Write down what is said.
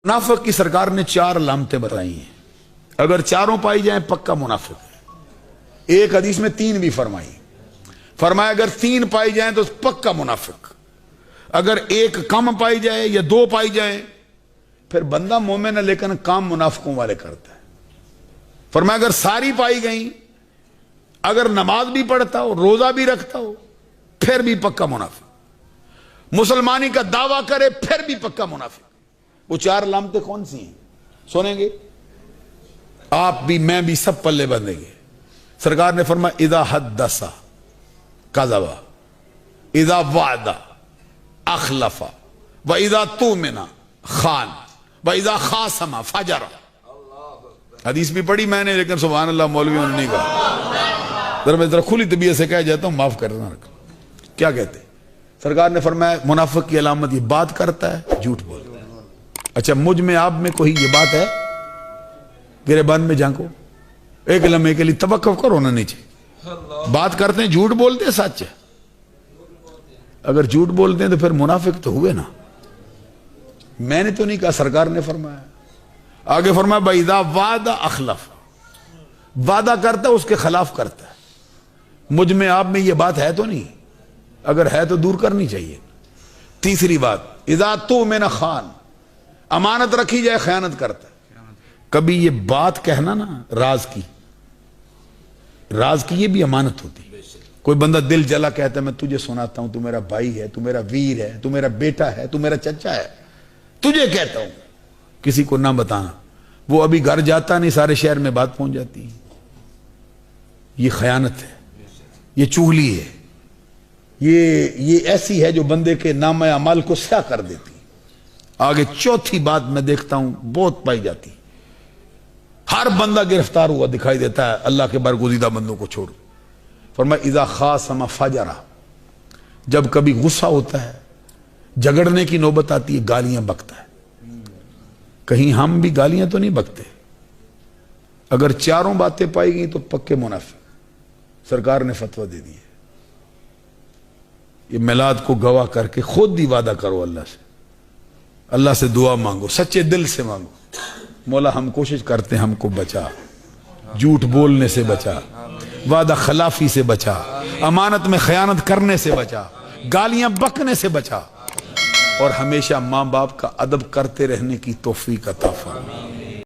मुनाफिक की सरकार ने 4 अलामतें बताई हैं, अगर चारों पाई जाएं पक्का मुनाफिक है। एक हदीस में 3 भी फरमाया अगर 3 पाई जाएं तो पक्का मुनाफिक, अगर 1 कम पाई जाए या 2 पाई जाए फिर बंदा मोमिन है लेकिन काम मुनाफिकों वाले करता है। फरमाया अगर सारी पाई गई, अगर नमाज भी पढ़ता हो, रोजा भी रखता हो, फिर भी पक्का मुनाफिक, मुसलमानी का दावा करे फिर भी पक्का मुनाफिक। वो 4 अलामतें कौन सी हैं सुनेंगे आप भी, मैं भी, सब पल्ले बंधेंगे। सरकार ने फरमाया इदा हद्दसा कज़बा, इदा वादा अखलफा, व इदा तुमिना खान, व इदा खासमा फजरा। हदीस भी पढ़ी मैंने, लेकिन सुभान अल्लाह मौलवियों ने नहीं कहा। जरा मैं जरा खुली तबीयत से कह जाता हूं, माफ करना। क्या कहते सरकार ने फरमाया मुनाफिक की अलामत ये बात करता है, झूठ बोलता है। अच्छा, मुझ में आप में कोई ये बात है? गिरेबान में झांको, एक लम्हे के लिए तवक्कुफ करो ना नीचे। बात करते हैं, झूठ बोलते हैं, सच है। अगर झूठ बोलते हैं तो फिर मुनाफिक तो हुए ना। मैंने तो नहीं कहा, सरकार ने फरमाया। आगे फरमाया बैदा वादा अखलफ, वादा करता है उसके खिलाफ करता है। मुझ में आप में ये बात है तो नहीं? अगर है तो दूर करनी चाहिए। तीसरी बात, इदा तो में ना खान, अमानत रखी जाए खयानत करता है। कभी ये बात कहना ना राज की ये भी अमानत होती है। कोई बंदा दिल जला कहता है मैं तुझे सुनाता हूं, तू मेरा भाई है, तू मेरा वीर है, तू मेरा बेटा है, तू मेरा चचा है, तुझे कहता हूं, किसी को ना बताना। वो अभी घर जाता नहीं, सारे शहर में बात पहुंच जाती है। ये खयानत है, ये चुगली है, ये ऐसी है जो बंदे के नाम अमाल को स्याह कर देती है। आगे चौथी बात मैं देखता हूं बहुत पाई जाती, हर बंदा गिरफ्तार हुआ दिखाई देता है अल्लाह के बरगुज़ीदा बंदों को छोड़। फरमाया इज़ा खासमा फजरा, जब कभी गुस्सा होता है, झगड़ने की नौबत आती है, गालियां बकता है। कहीं हम भी गालियां तो नहीं बकते? अगर चारों बातें पाई गई तो पक्के मुनाफिक। सरकार ने फतवा दे दी है। ये मिलाद को गवाह करके खुद ही वादा करो अल्लाह से दुआ मांगो, सच्चे दिल से मांगो, मौला हम कोशिश करते हैं हमको बचा, झूठ बोलने से बचा, वादा खिलाफी से बचा, अमानत में खयानत करने से बचा, गालियां बकने से बचा, और हमेशा मां बाप का अदब करते रहने की तौफीक अता फरमा।